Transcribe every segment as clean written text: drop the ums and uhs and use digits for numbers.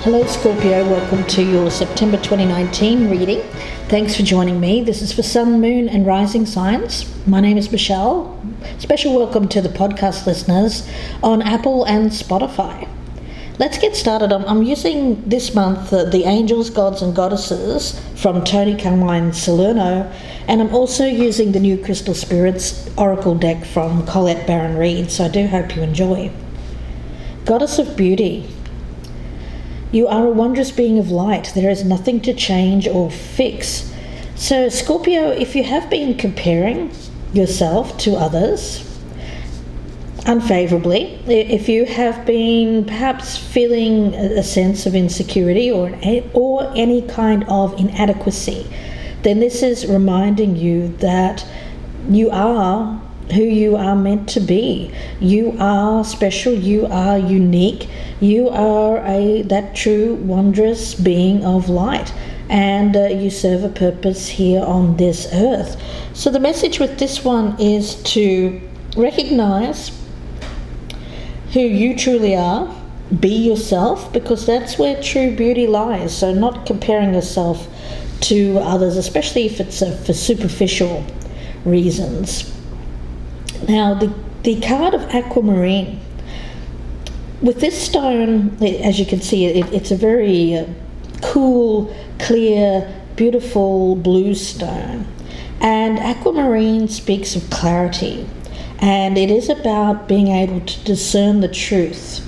Hello Scorpio, welcome to your September 2019 reading. Thanks for joining me. This is for Sun, Moon and Rising signs. My name is Michelle. Special welcome to the podcast listeners on Apple and Spotify. Let's get started. I'm using this month the Angels, Gods and Goddesses from Toni, Carmine, Salerno, and I'm also using the New Crystal Spirits Oracle deck from Colette, Baron-Reid, so I do hope you enjoy. Goddess of Beauty. You are a wondrous being of light. There is nothing to change or fix. So Scorpio, if you have been comparing yourself to others unfavorably, if you have been perhaps feeling a sense of insecurity or any kind of inadequacy, then this is reminding you that you are who you are meant to be. You are special, you are unique, you are that true wondrous being of light, and you serve a purpose here on this earth. So the message with this one is to recognize who you truly are, be yourself, because that's where true beauty lies. So not comparing yourself to others, especially if it's for superficial reasons. Now, the card of aquamarine. With this stone, as you can see, it's a very cool, clear, beautiful blue stone. And aquamarine speaks of clarity. And it is about being able to discern the truth.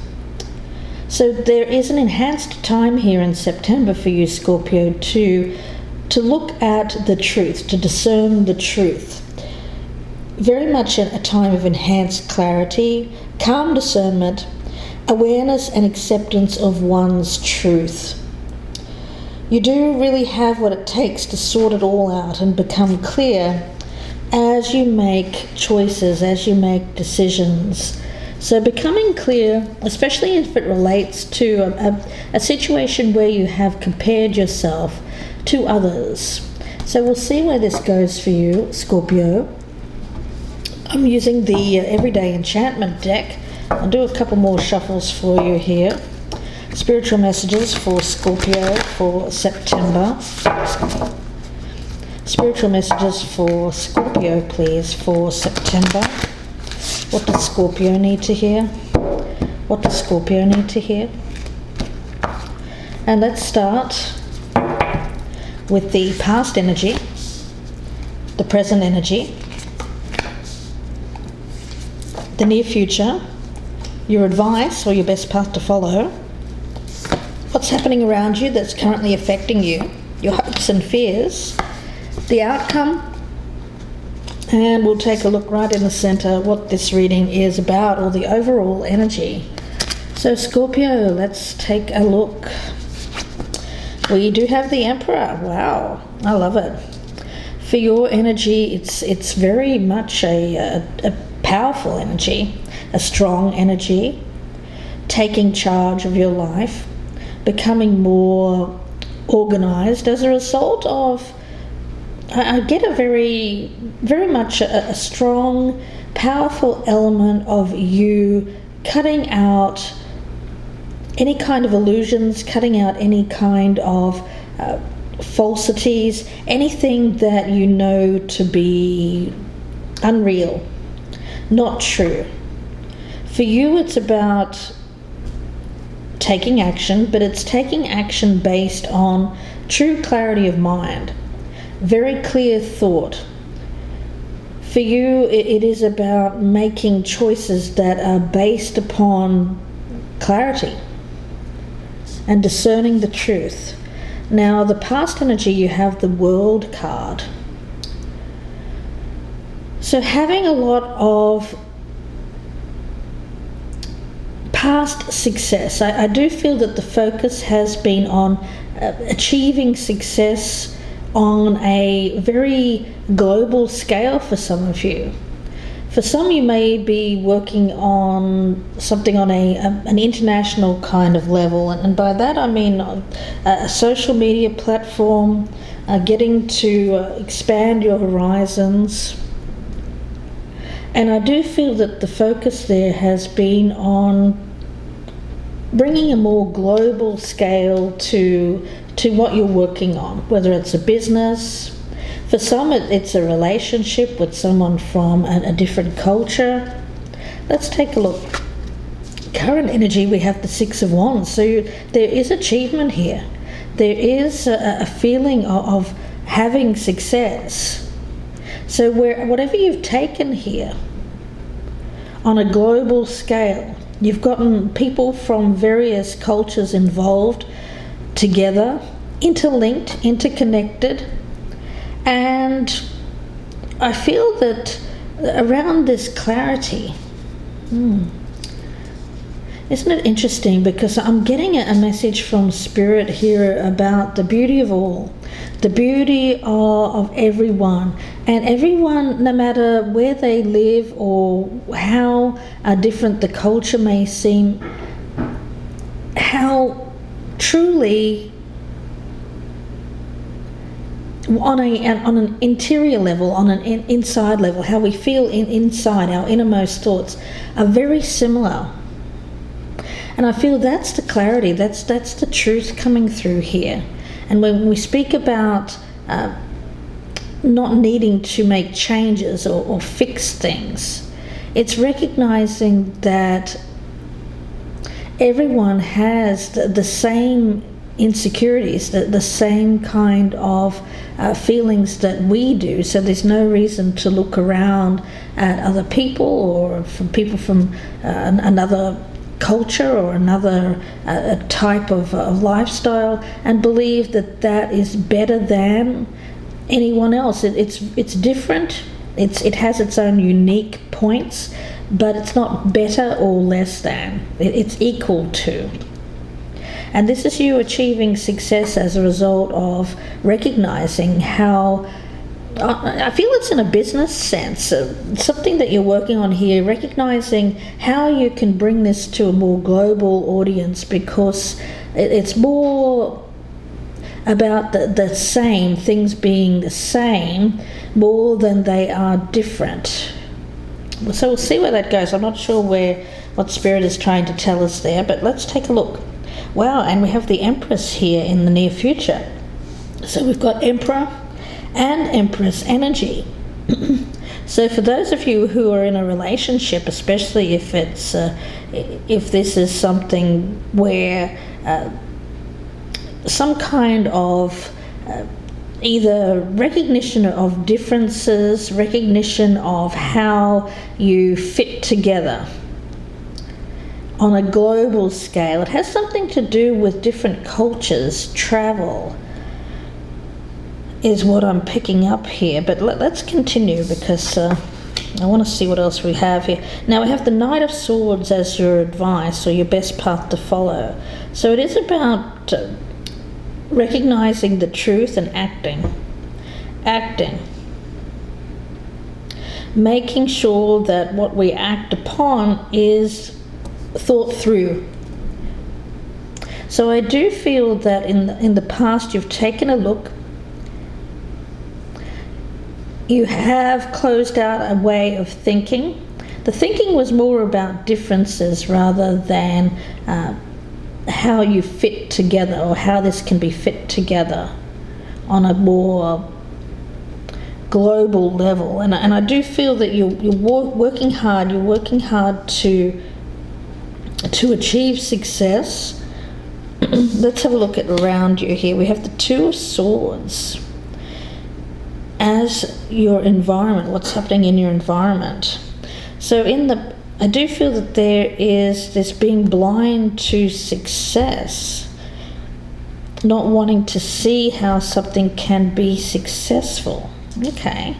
So there is an enhanced time here in September for you, Scorpio, to look at the truth, to discern the truth. Very much a time of enhanced clarity, calm discernment, awareness and acceptance of one's truth. You do really have what it takes to sort it all out and become clear as you make choices, as you make decisions. So becoming clear, especially if it relates to a situation where you have compared yourself to others. So we'll see where this goes for you, Scorpio. I'm using the Everyday Enchantment deck. I'll do a couple more shuffles for you here. Spiritual messages for Scorpio for September. Spiritual messages for Scorpio, please, for September. What does Scorpio need to hear? What does Scorpio need to hear? And let's start with the past energy, the present energy, the near future, your advice or your best path to follow, what's happening around you that's currently affecting you, your hopes and fears, the outcome, and we'll take a look right in the center what this reading is about, or the overall energy. So Scorpio, let's take a look. We do have the Emperor. Wow, I love it. For your energy, it's very much a powerful energy, a strong energy, taking charge of your life, becoming more organized as a result of, I get a very much a strong, powerful element of you cutting out any kind of illusions, cutting out any kind of falsities, anything that you know to be unreal, not true. For you, it's about taking action, but it's taking action based on true clarity of mind, very clear thought. For you, it is about making choices that are based upon clarity and discerning the truth. Now, the past energy, you have the World card. So having a lot of past success, I do feel that the focus has been on achieving success on a very global scale for some of you. For some, you may be working on something on an international kind of level, and by that I mean a social media platform, getting to expand your horizons. And I do feel that the focus there has been on bringing a more global scale to what you're working on, whether it's a business. For some, it's a relationship with someone from a different culture. Let's take a look. Current energy, we have the Six of Wands. So there is achievement here. There is a feeling of having success. So whatever you've taken here on a global scale, you've gotten people from various cultures involved together, interlinked, interconnected, and I feel that around this clarity, isn't it interesting, because I'm getting a message from Spirit here about the beauty of all, the beauty of everyone, and everyone, no matter where they live or how different the culture may seem, how truly on an interior level, on an inside level, how we feel inside, our innermost thoughts are very similar. And I feel that's the clarity, that's the truth coming through here. And when we speak about not needing to make changes or fix things, it's recognizing that everyone has the same insecurities, the same kind of feelings that we do. So there's no reason to look around at other people or from people from another culture or another type of lifestyle and believe that is better than anyone else. It's different. It has its own unique points, but it's not better or less than. It's equal to. And this is you achieving success as a result of recognizing how, I feel it's in a business sense, something that you're working on here, recognizing how you can bring this to a more global audience, because it's more about the same, things being the same, more than they are different. So we'll see where that goes. I'm not sure what Spirit is trying to tell us there, but let's take a look. Wow, and we have the Empress here in the near future. So we've got Emperor and Empress energy. So for those of you who are in a relationship, especially if it's if this is something where some kind of either recognition of differences, recognition of how you fit together on a global scale, it has something to do with different cultures, travel, is what I'm picking up here. But let's continue, because I want to see what else we have here. Now we have the Knight of Swords as your advice, or your best path to follow. So it is about recognizing the truth and acting, making sure that what we act upon is thought through. So I do feel that in the past you've taken a look, you have closed out a way of thinking. The thinking was more about differences rather than how you fit together, or how this can be fit together on a more global level. And I do feel that you're working hard to achieve success. Let's have a look at around you here. We have the Two of Swords as your environment, what's happening in your environment. So I do feel that there is this being blind to success, not wanting to see how something can be successful. Okay.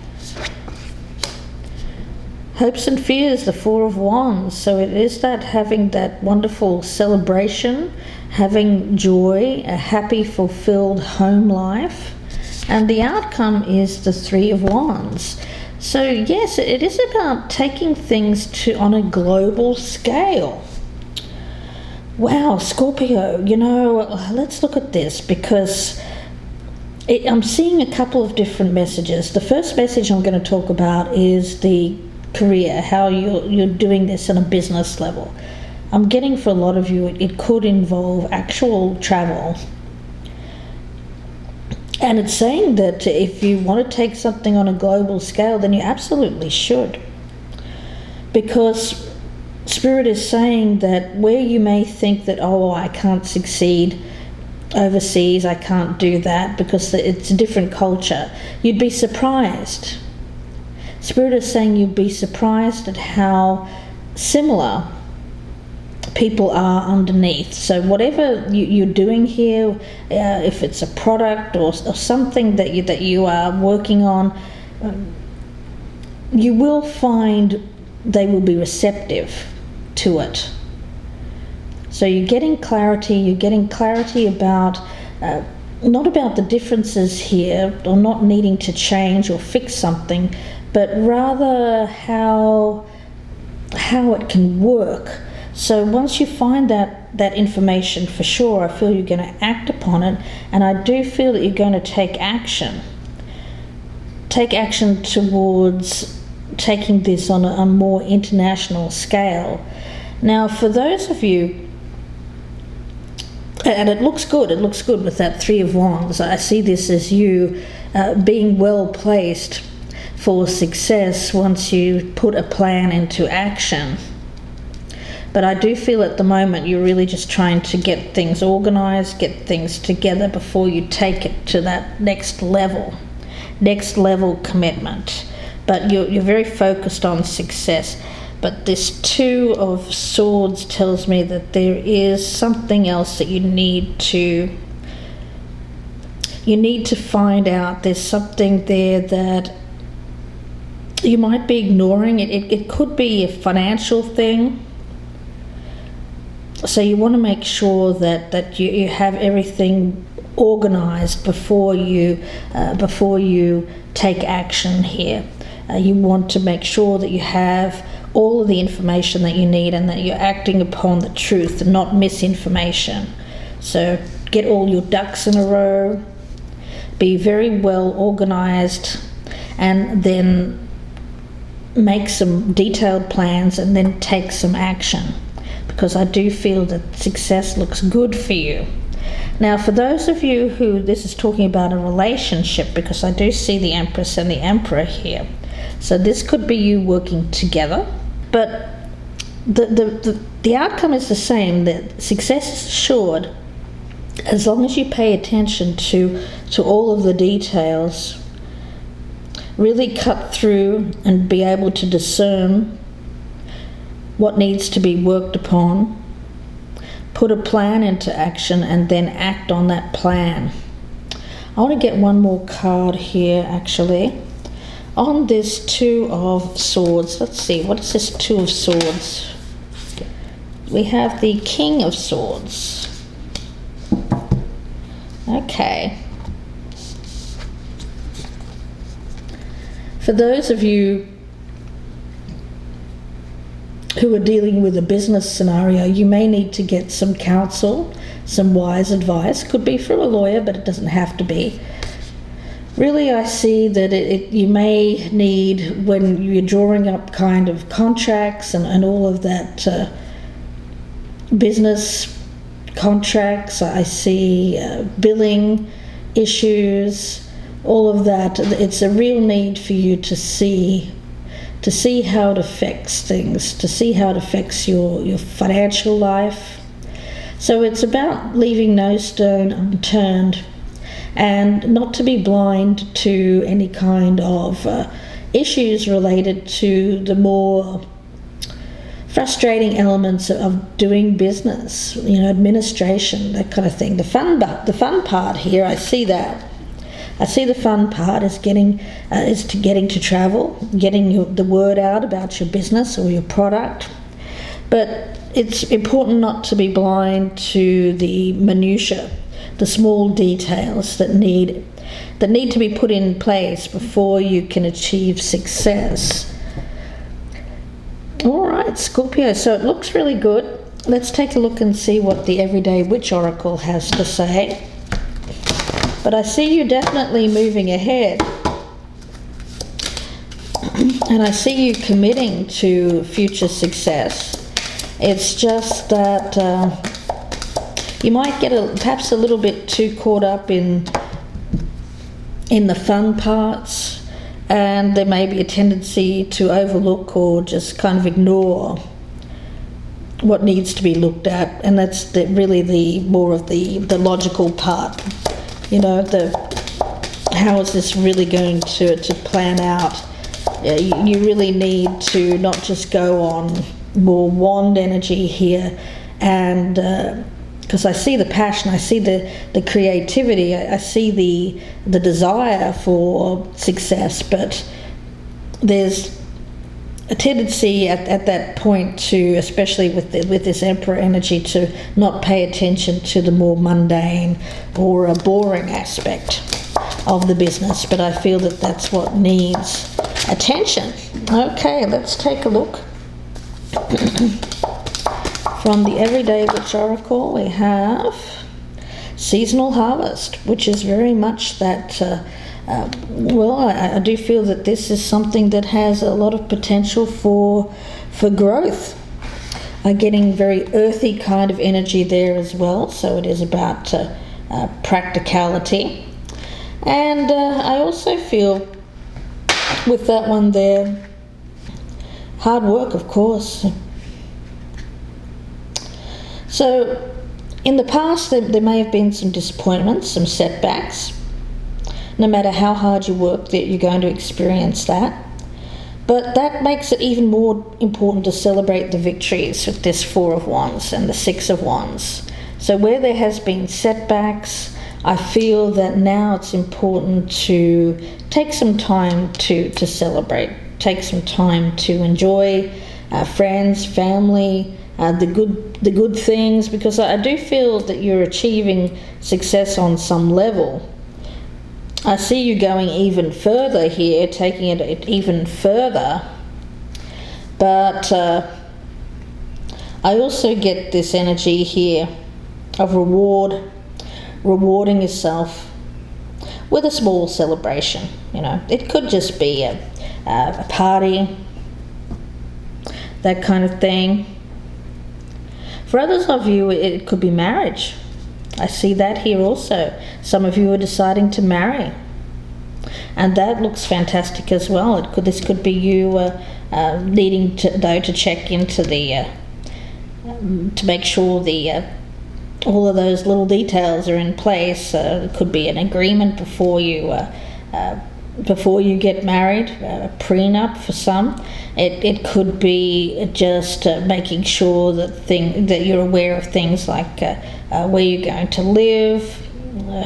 Hopes and fears, the Four of Wands. So it is that having that wonderful celebration, having joy, a happy, fulfilled home life. And the outcome is the Three of Wands. So yes, it is about taking things on a global scale. Wow, Scorpio, let's look at this, because I'm seeing a couple of different messages. The first message I'm going to talk about is the career, how you're doing this on a business level. I'm getting for a lot of you, it could involve actual travel. And it's saying that if you want to take something on a global scale, then you absolutely should. Because Spirit is saying that where you may think that, oh, I can't succeed overseas, I can't do that because it's a different culture, you'd be surprised. Spirit is saying you'd be surprised at how similar people are underneath. So whatever you're doing here, if it's a product or something that you are working on, you will find they will be receptive to it. So you're getting clarity about not about the differences here, or not needing to change or fix something, but rather how it can work. So once you find that information, for sure, I feel you're going to act upon it, and I do feel that you're going to take action towards taking this on a more international scale. Now, for those of you, and it looks good with that Three of Wands, I see this as you being well placed for success once you put a plan into action. But I do feel at the moment you're really just trying to get things organized, get things together before you take it to that next level commitment. But you're very focused on success. But this Two of Swords tells me that there is something else that you need to find out. There's something there that you might be ignoring. It could be a financial thing. So you want to make sure that you have everything organized before you take action here. You want to make sure that you have all of the information that you need and that you're acting upon the truth and not misinformation. So get all your ducks in a row, be very well organized, and then make some detailed plans and then take some action, because I do feel that success looks good for you. Now, for those of you who this is talking about a relationship, because I do see the Empress and the Emperor here, so this could be you working together, but the outcome is the same, that success is assured as long as you pay attention to all of the details, really cut through and be able to discern what needs to be worked upon, put a plan into action, and then act on that plan. I want to get one more card here, actually. On this Two of Swords, let's see, what is this Two of Swords? We have the King of Swords. Okay. For those of you who are dealing with a business scenario, you may need to get some counsel, some wise advice. Could be from a lawyer, but it doesn't have to be. Really, I see that you may need, when you're drawing up kind of contracts and all of that business contracts, I see billing issues, all of that. It's a real need for you to see how it affects things, to see how it affects your financial life. So it's about leaving no stone unturned, and not to be blind to any kind of issues related to the more frustrating elements of doing business, administration, that kind of thing. The fun part here, I see that. I see the fun part is getting to travel, getting the word out about your business or your product. But it's important not to be blind to the minutiae, the small details that need to be put in place before you can achieve success. All right, Scorpio, so it looks really good. Let's take a look and see what the Everyday Witch Oracle has to say. But I see you definitely moving ahead. And I see you committing to future success. It's just that you might get perhaps a little bit too caught up in the fun parts, and there may be a tendency to overlook or just kind of ignore what needs to be looked at, and that's really the more of the logical part. How is this really going to plan out? You really need to not just go on more wand energy here, and because I see the passion, I see the creativity, I see the desire for success, but there's a tendency at that point to, especially with this Emperor energy, to not pay attention to the more mundane or a boring aspect of the business. But I feel that that's what needs attention. Okay, let's take a look. From the Everyday Witch Oracle, we have Seasonal Harvest, which is very much that I do feel that this is something that has a lot of potential for growth. I'm getting very earthy kind of energy there as well, so it is about practicality. And I also feel with that one there, hard work, of course. So in the past there may have been some disappointments, some setbacks. No matter how hard you work, that you're going to experience that. But that makes it even more important to celebrate the victories with this Four of Wands and the Six of Wands. So where there has been setbacks, I feel that now it's important to take some time to celebrate, take some time to enjoy friends, family, the good things, because I do feel that you're achieving success on some level. I see you going even further here, taking it even further, but I also get this energy here of rewarding yourself with a small celebration. It could just be a party, that kind of thing. For others of you, it could be marriage. I see that here also. Some of you are deciding to marry, and that looks fantastic as well. This could be you needing to check into to make sure all of those little details are in place. It could be an agreement before you get married, a prenup for some. It could be just making sure that you're aware of things like where you're going to live,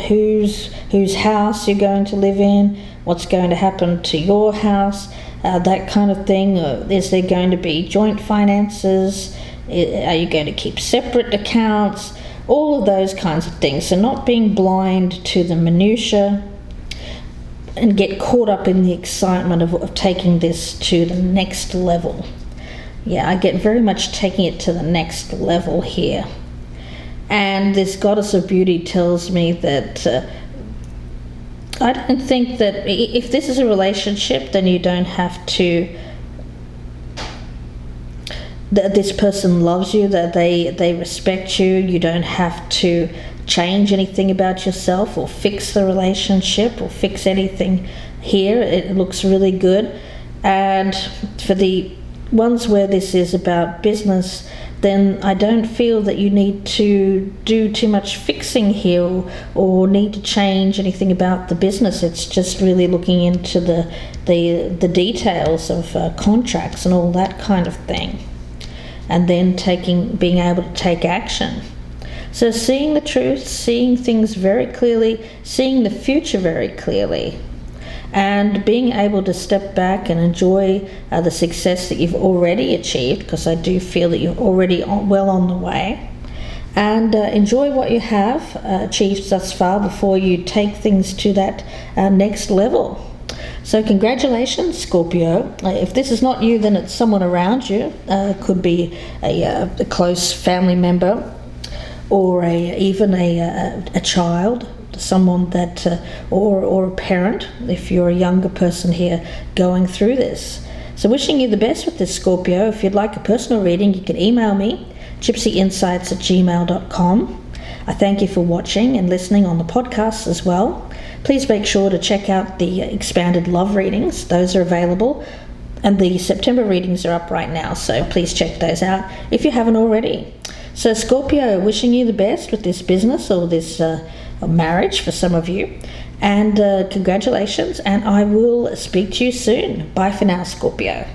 whose house you're going to live in, what's going to happen to your house, that kind of thing. Is there going to be joint finances? Are you going to keep separate accounts? All of those kinds of things. So not being blind to the minutiae and get caught up in the excitement of taking this to the next level. Yeah, I get very much taking it to the next level here. And this Goddess of Beauty tells me that I don't think that if this is a relationship, then you don't have to, that this person loves you, that they respect you. You don't have to change anything about yourself or fix the relationship or fix anything here. It looks really good. And for the ones where this is about business, then I don't feel that you need to do too much fixing here or need to change anything about the business. It's just really looking into the details of contracts and all that kind of thing, and then being able to take action. So seeing the truth, seeing things very clearly, seeing the future very clearly, and being able to step back and enjoy the success that you've already achieved, because I do feel that you're already well on the way, and enjoy what you have achieved thus far before you take things to that next level. So congratulations, Scorpio. If this is not you, then it's someone around you. It could be a close family member, or even a child, someone that or a parent, if you're a younger person here going through this. So wishing you the best with this, Scorpio. If you'd like a personal reading, you can email me, gypsyinsights@gmail.com. I thank you for watching and listening on the podcast as well. Please make sure to check out the expanded love readings. Those are available. And the September readings are up right now, so please check those out if you haven't already. So Scorpio, wishing you the best with this business or this marriage for some of you. And congratulations, and I will speak to you soon. Bye for now, Scorpio.